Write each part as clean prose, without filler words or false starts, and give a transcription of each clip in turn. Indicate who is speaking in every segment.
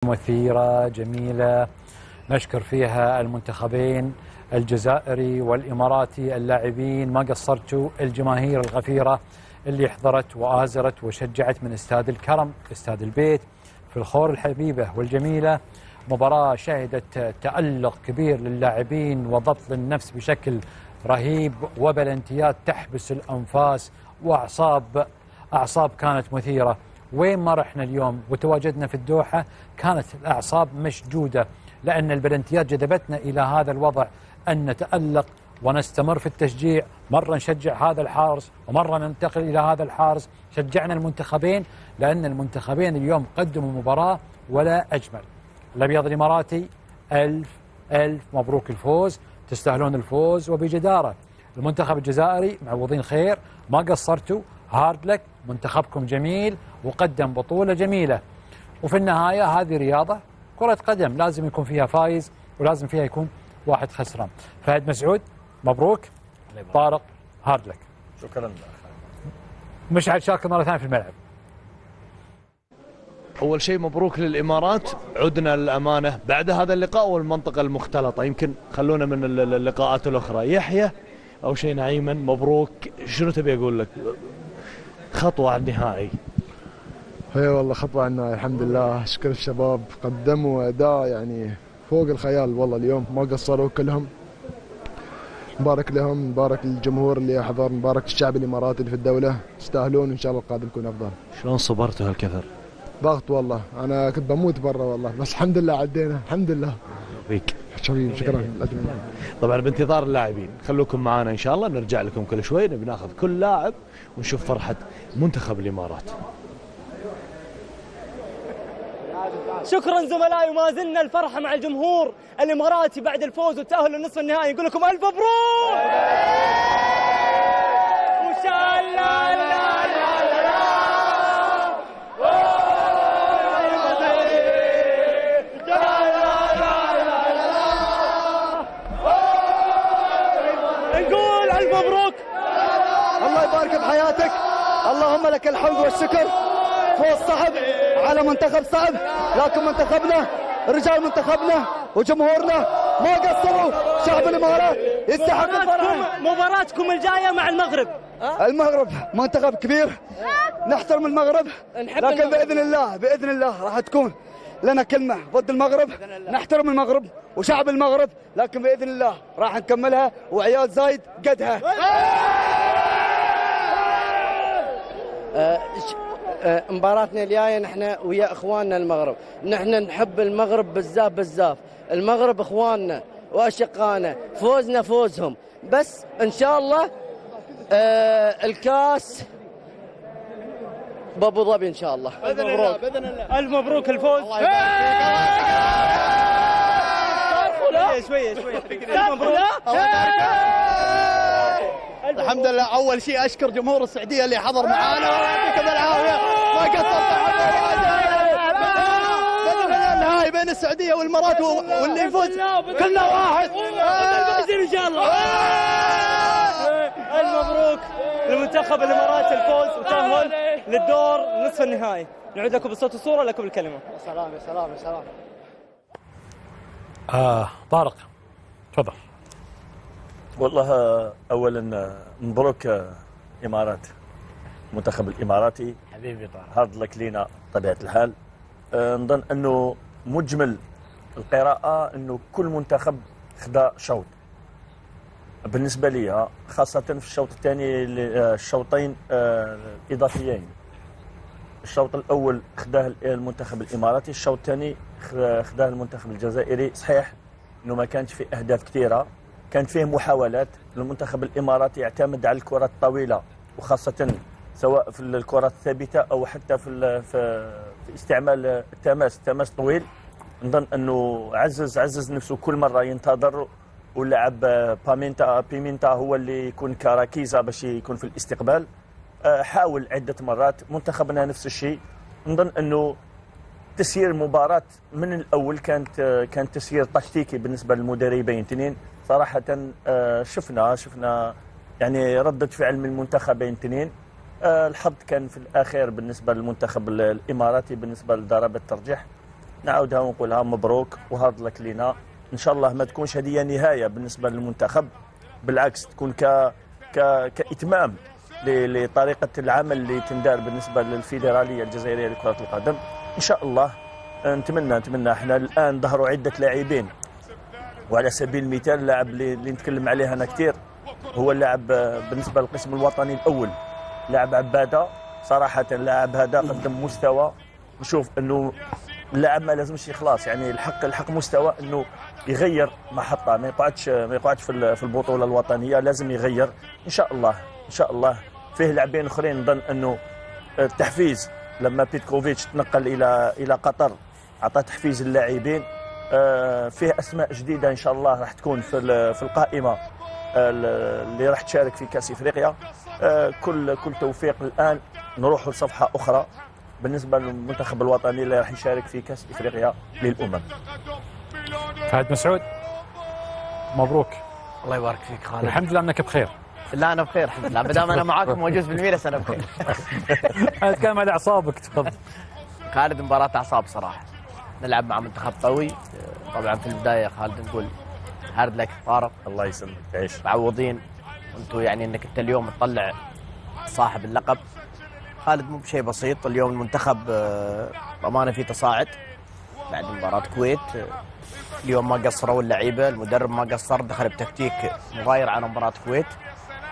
Speaker 1: مثيرة جميلة نشكر فيها المنتخبين الجزائري والإماراتي. اللاعبين ما قصرتوا، الجماهير الغفيرة اللي حضرت وآزرت وشجعت من استاد الكرم استاد البيت في الخور الحبيبة والجميلة. مباراة شهدت تألق كبير للاعبين وضبط للنفس بشكل رهيب وبلنتيات تحبس الأنفاس وأعصاب كانت مثيرة. وين ما رحنا اليوم وتواجدنا في الدوحة كانت الأعصاب مشدودة، لأن البلنتيات جذبتنا إلى هذا الوضع أن نتألق ونستمر في التشجيع. مرة نشجع هذا الحارس ومرة ننتقل إلى هذا الحارس. شجعنا المنتخبين لأن المنتخبين اليوم قدموا مباراة ولا أجمل. الأبيض الإماراتي ألف مبروك الفوز، تستاهلون الفوز وبجدارة. المنتخب الجزائري معوضين خير، ما قصرتوا، هارد لك، منتخبكم جميل وقدم بطولة جميلة. وفي النهاية هذه رياضة كرة قدم، لازم يكون فيها فايز ولازم فيها يكون واحد خسران. فهد مسعود مبروك، طارق هارد لك.
Speaker 2: شكرا.
Speaker 1: مشعل شاكر مرة ثانية في الملعب.
Speaker 3: أول شيء مبروك للإمارات، عدنا للأمانة بعد هذا اللقاء والمنطقة المختلطة. يمكن خلونا من اللقاءات الأخرى. يحيى أو شيء نعيما مبروك، شنو تبي أقول لك؟ خطوة على النهائي.
Speaker 4: هي والله خطوة على النهائي، الحمد لله. أشكر الشباب، قدموا أداء يعني فوق الخيال والله. اليوم ما قصروا كلهم، مبارك لهم، مبارك للجمهور اللي حضر، مبارك للشعب الإماراتي اللي في الدولة. يستاهلون، إن شاء الله القادم يكون أفضل.
Speaker 3: شلون صبرتوا هالكثر؟
Speaker 4: ضغط والله، أنا كنت بموت برا والله، بس الحمد لله عدينا الحمد لله.
Speaker 3: فيك
Speaker 4: شكرا شكرا.
Speaker 3: طبعا بانتظار اللاعبين، خلوكم معنا ان شاء الله، نرجع لكم كل شوي، نبي ناخذ كل لاعب ونشوف فرحه منتخب الامارات.
Speaker 5: شكرا زملائي، وما زلنا الفرحه مع الجمهور الاماراتي بعد الفوز والتاهل للنصف النهائي. نقول لكم الف مبروك وان شاء الله. نقول الف مبروك،
Speaker 6: الله يبارك بحياتك. اللهم لك الحمد والشكر. فوز صعب على منتخب صعب، لكن منتخبنا، رجال منتخبنا وجمهورنا ما قصروا. شعب الامارات يستحق الفرحه.
Speaker 5: مباراتكم الجايه مع المغرب.
Speaker 6: المغرب منتخب كبير، نحترم المغرب، لكن باذن الله راح تكون لنا كلمه ضد المغرب. نحترم المغرب وشعب المغرب، لكن باذن الله راح نكملها، وعيال زايد قدها.
Speaker 7: مباراتنا الجايه نحن ويا اخواننا المغرب، نحن نحب المغرب بزاف. المغرب اخواننا واشقائنا، فوزنا فوزهم، بس ان شاء الله الكاس بابو ظبي ان شاء الله.
Speaker 5: الف مبروك باذن الله. الف مبروك الفوز. شويه
Speaker 6: الحمد لله. اول شيء اشكر جمهور السعوديه اللي حضر معانا، ويعطيكم العافيه. ما قصرت النهائي بين السعوديه والامارات، واللي يفوز كلنا واحد
Speaker 5: ان شاء الله. المبروك للمنتخب الاماراتي الفوز وتأهل للدور نصف النهائي. نعود لكم بالصوت والصوره، لكم الكلمه.
Speaker 6: يا سلام.
Speaker 1: طارق تفضل.
Speaker 2: والله اولا مبروك امارات، المنتخب الاماراتي
Speaker 1: حبيبي طارق،
Speaker 2: هارد لك لينا طبيعه الحال. نظن انه مجمل القراءه انه كل منتخب خدا شوط. بالنسبه لي خاصه في الشوط الثاني، الشوطين الاضافيين. الشوط الاول خداه المنتخب الاماراتي، الشوط الثاني خداه المنتخب الجزائري. صحيح انه ما كانش فيه اهداف كثيره، كان فيه محاولات. المنتخب الاماراتي يعتمد على الكرات الطويله، وخاصه سواء في الكرات الثابته او حتى في استعمال التماس طويل. نظن انه عزز نفسه كل مره ينتظر، ولعب بيمينتا هو اللي يكون كراكيزه باش يكون في الاستقبال. حاول عده مرات. منتخبنا نفس الشيء. نظن انه تسيير المباراه من الاول كان تسيير تكتيكي بالنسبه للمدربين اثنين. صراحه شفنا يعني رده فعل من المنتخبين اثنين. الحظ كان في الاخير بالنسبه للمنتخب الاماراتي بالنسبه لضربه الترجيح. نعاودها ونقولها مبروك وهارد لك لينا. ان شاء الله ما تكونش هذه نهايه بالنسبه للمنتخب، بالعكس تكون كاتمام لطريقه العمل اللي تندار بالنسبه للفيدراليه الجزائريه لكره القدم. ان شاء الله نتمنى احنا الان ظهروا عده لاعبين، وعلى سبيل المثال اللاعب اللي نتكلم عليه انا كثير هو اللاعب بالنسبه للقسم الوطني الاول، لاعب عباده. صراحه اللاعب هذا قدم مستوى، نشوف انه اللاعب ما لازمش يخلص، يعني الحق مستوى انه يغير محطه، ما يقعدش في البطوله الوطنيه، لازم يغير. ان شاء الله فيه لاعبين اخرين. نظن انه التحفيز لما بيتكوفيتش تنقل الى قطر عطى تحفيز للاعبين. فيه اسماء جديده ان شاء الله راح تكون في القائمه اللي راح تشارك في كاس افريقيا. كل توفيق. الان نروح لصفحه اخرى بالنسبه للمنتخب الوطني اللي راح يشارك في كاس افريقيا للامم.
Speaker 1: فهد مسعود مبروك.
Speaker 8: الله يبارك فيك خالد.
Speaker 1: الحمد لله انك بخير.
Speaker 8: لا انا بخير الحمد لله، ما دام انا معاكم موجود في الميرس انا بخير.
Speaker 1: انا اتكلم على اعصابك. تفضل
Speaker 8: خالد. مباراة اعصاب صراحه، نلعب مع منتخب قوي. طبعا في البدايه خالد نقول هارد لك طارق،
Speaker 2: الله يسلمك تعيش،
Speaker 8: معوضين انتم، يعني انك انت اليوم تطلع صاحب اللقب. خالد مو بشيء بسيط اليوم المنتخب، بامانه في تصاعد بعد مباراه الكويت. اليوم ما قصروا اللعيبه، المدرب ما قصر، دخل بتكتيك مغاير عن مباراه الكويت.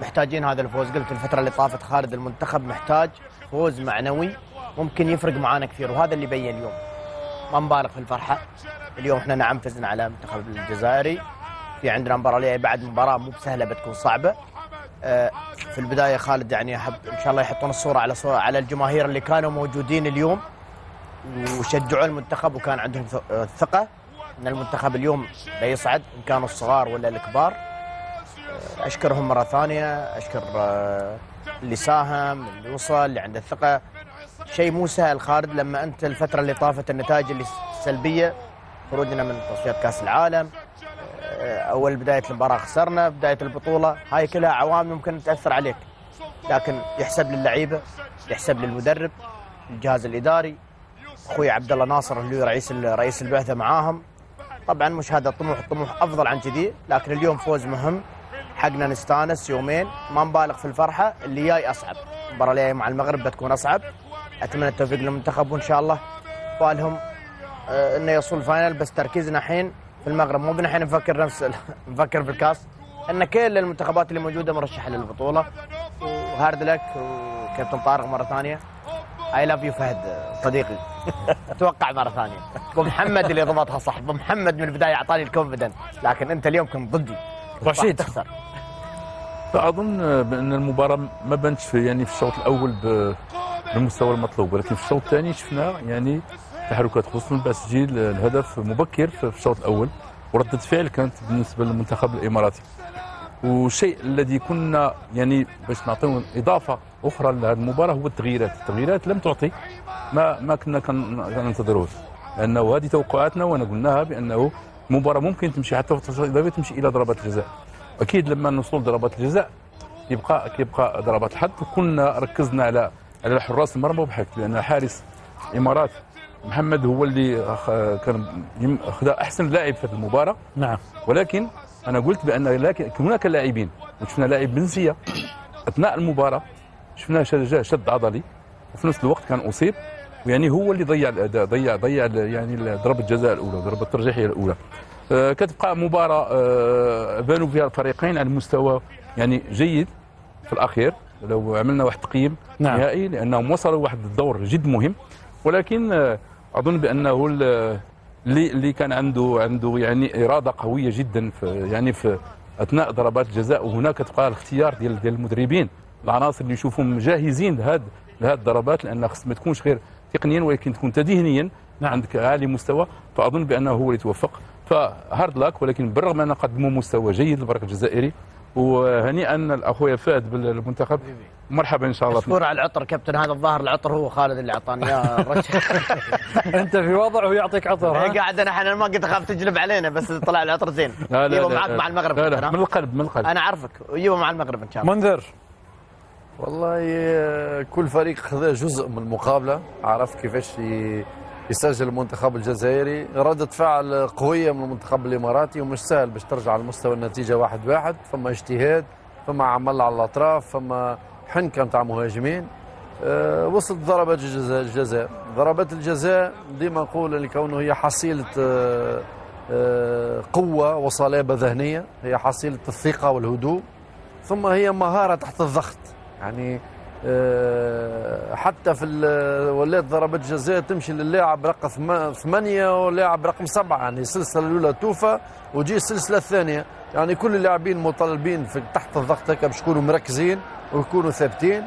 Speaker 8: محتاجين هذا الفوز. قلت الفتره اللي طافت خالد المنتخب محتاج فوز معنوي ممكن يفرق معانا كثير، وهذا اللي بين اليوم. ما نبالغ في الفرحه. اليوم احنا نعم فزنا على المنتخب الجزائري، في عندنا مباراه ليه بعد مباراه مو بسهله، بتكون صعبه. في البدايه خالد يعني احب ان شاء الله يحطون الصوره على الجماهير اللي كانوا موجودين اليوم وشجعوا المنتخب، وكان عندهم ثقه ان المنتخب اليوم بيصعد ان كانوا الصغار ولا الكبار. اشكرهم مره ثانيه، اشكر اللي ساهم، اللي وصل، اللي عنده الثقه. شيء مو سهل خالد لما انت الفتره اللي طافت النتائج اللي السلبيه، خروجنا من تصفيات كاس العالم، اول بدايه المباراه خسرنا، بدايه البطوله، هاي كلها عوامل ممكن تاثر عليك. لكن يحسب للعيبه، يحسب للمدرب، الجهاز الاداري، اخوي عبد الله ناصر اللي رئيس البعثه معاهم. طبعا مش هذا طموح افضل عن كذي، لكن اليوم فوز مهم، حقنا نستانس يومين، ما نبالغ في الفرحه. اللي جاي اصعب، المباراه اللي مع المغرب بتكون اصعب. اتمنى التوفيق للمنتخب، وان شاء الله فالهم انه يوصل الفاينل. بس تركيزنا الحين في المغرب، مو بنحن نفكر نفكر في الكاس، ان كل المنتخبات اللي موجوده مرشحه للبطوله. وهارد لك وكابتن طارق مره ثانيه. اي لاف يو فهد صديقي. اتوقع مره ثانيه ابو محمد اللي ضبطها صح، ابو محمد من البدايه اعطاني الكونفدنت، لكن انت اليوم كنت ضدي.
Speaker 1: رشيد
Speaker 8: تخسر.
Speaker 9: فاظن بان المباراه ما بانتش في الشوط الاول بالمستوى المطلوب، ولكن في الشوط الثاني شفنا تحركات، خصوصا بتسجيل الهدف مبكر في الشوط الاول، وردة فعل كانت بالنسبه للمنتخب الاماراتي. والشيء الذي كنا باش نعطيو اضافه اخرى لهذه المباراه هو التغييرات لم تعطي ما كنا كننتظروه، لانه هذه توقعاتنا وانا قلناها بانه المباراه ممكن تمشي حتى في الفتره الاضافيه، تمشي الى ضربات الجزاء. اكيد لما نوصلوا لضربات الجزاء كيبقى ضربات الحد، وكنا ركزنا على حراس المرمى وبحكت، لان حارس الامارات محمد هو اللي كان خذ احسن لاعب في المباراه.
Speaker 1: نعم.
Speaker 9: ولكن انا قلت بان هناك لاعبين، وشفنا لاعب بنسيه اثناء المباراه، شفناه شد عضلي، وفي نفس الوقت كان اصيب، هو اللي ضيع ضربه الجزاء الاولى، ضربه الترجيحيه الاولى. كتبقى مباراه بانوا فيها الفريقين على مستوى جيد في الاخير، لو عملنا واحد تقييم نهائي، لانهم وصلوا واحد الدور جد مهم. ولكن اظن بانه اللي كان عنده اراده قويه جدا في اثناء ضربات الجزاء. وهناك تبقى الاختيار ديال المدربين، العناصر اللي نشوفهم جاهزين لهذه الضربات، لان خص ما تكونش غير تقنيا ولكن تكون تذهينيا عندك عالي مستوى. فاظن بانه هو اللي توفق، فهارد لاك. ولكن بالرغم ان قدموا مستوى جيد الفريق الجزائري، وهنيئا الاخويا فهد بالمنتخب. مرحبا ان شاء الله.
Speaker 8: مشكور على العطر كابتن، هذا الظاهر العطر هو خالد اللي اعطاني اياه.
Speaker 1: انت في وضع ويعطيك عطر.
Speaker 8: قاعد انا ما قلت اخاف تجلب علينا، بس طلع العطر زين.
Speaker 9: لا
Speaker 8: معك مع المغرب.
Speaker 9: لا من القلب
Speaker 8: انا عارفك، يبا مع المغرب ان شاء الله.
Speaker 1: منذر.
Speaker 10: والله كل فريق خذ جزء من المقابله، عرف كيفاش يسجل المنتخب الجزائري. ردة فعل قوية من المنتخب الإماراتي، ومش سهل باش ترجع لمستوى النتيجة 1-1. فما اجتهاد، فما عمل على الأطراف، فما حنكة متاع مهاجمين. وصلت ضربات الجزاء. ضربات الجزاء ديما نقول لكونه هي حصيلة قوة وصلابة ذهنية، هي حصيلة الثقة والهدوء، ثم هي مهارة تحت الضغط. يعني حتى في ولات ضربات الجزاء تمشي للاعب رقم 8 ولاعب رقم 7، يعني السلسلة الأولى توفى وتجي السلسلة الثانية. يعني كل اللاعبين مطالبين في تحت الضغط هكا باش يكونوا مركزين ويكونوا ثابتين.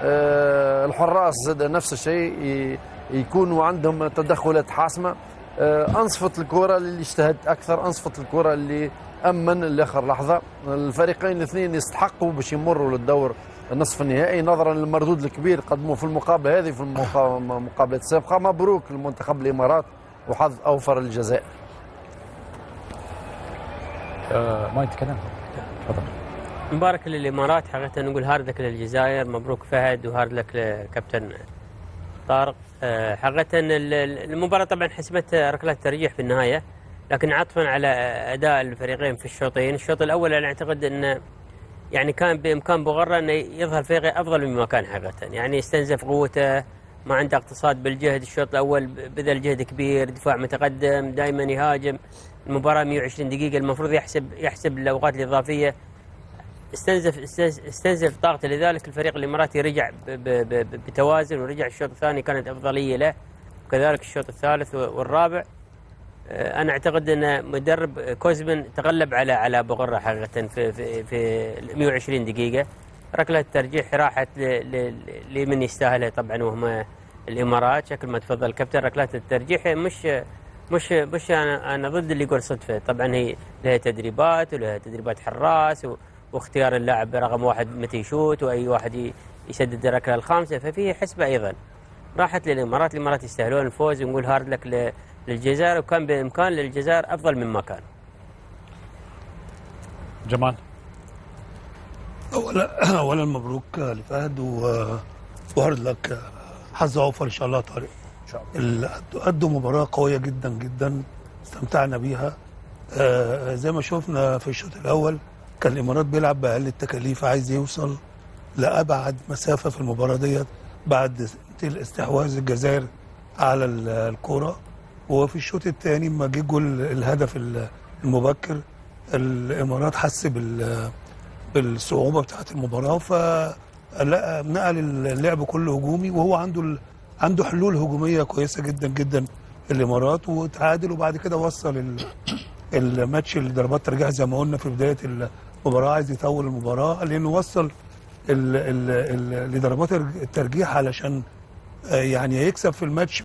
Speaker 10: الحراس زاد نفس الشيء، يكونوا عندهم تدخلات حاسمة. أنصفت الكرة اللي اجتهدت أكثر، أنصفت الكرة اللي أمن لآخر لحظة. الفريقين الاثنين يستحقوا باش يمروا للدور النصف النهائي نظرا للمردود الكبير قدموه في المقابلة هذه في المقابلات السابقة. مبروك للمنتخب الإمارات وحظ أوفر للجزائر.
Speaker 1: ما يتكلم. تفضل.
Speaker 11: مبارك للإمارات، حقيقة نقول هارد لك للجزائر، مبروك فهد وهارد لك لكابتن طارق. حقيقة المباراة طبعا حسبت ركلات ترجيح في النهاية، لكن عطفا على أداء الفريقين في الشوطين. الشوط الأول أنا أعتقد أن يعني كان بإمكان بوغرة أن يظهر فريقه أفضل مما كان حقيقة، يعني استنزف قوته، ما عنده اقتصاد بالجهد. الشوط الأول بذل جهد كبير، دفاع متقدم، دائما يهاجم. المباراة 120 دقيقة، المفروض يحسب الأوقات الإضافية. استنزف طاقته، لذلك الفريق الإماراتي رجع بتوازن، ورجع الشوط الثاني كانت أفضلية له، وكذلك الشوط الثالث والرابع. أنا أعتقد أن مدرب كوزمن تغلب على بوغرة حقيقة في 120 دقيقة. ركلة الترجيح راحت لمن يستاهلها طبعا، وهم الإمارات. شكل ما تفضل الكابتن، ركلات الترجيح مش أنا ضد اللي يقول صدفة. طبعا هي لها تدريبات، ولها تدريبات حراس، واختيار اللاعب رقم 1 متى يشوت، واي واحد يسدد الركله الخامسه، ففيه حسبه ايضا. راحت للامارات، الامارات يستاهلون الفوز، ونقول هارد لك للجزائر، وكان بامكان للجزائر افضل مما كان.
Speaker 1: جمال.
Speaker 12: اولا مبروك لفهد، وهارد لك، حظ اوفر ان شاء الله طارق.
Speaker 1: ان شاء الله.
Speaker 12: قدوا مباراه قويه جدا جدا، استمتعنا بيها. زي ما شفنا في الشوط الاول كان الامارات بيلعب باقل التكاليف، عايز يوصل لابعد مسافه في المباراه ديت بعد استحواذ الجزائر على الكره. وفي الشوط الثاني لما جه جول الهدف المبكر، الامارات حس بالصعوبه بتاعه المباراه، فنقل اللعب كله هجومي، وهو عنده حلول هجوميه كويسه جدا جدا الامارات، وتعادل. وبعد كده وصل الماتش لضربات ترجيح زي ما قلنا في بدايه المباراه، عايز يطول المباراه لانه وصل لضربات الترجيح علشان يعني يكسب في الماتش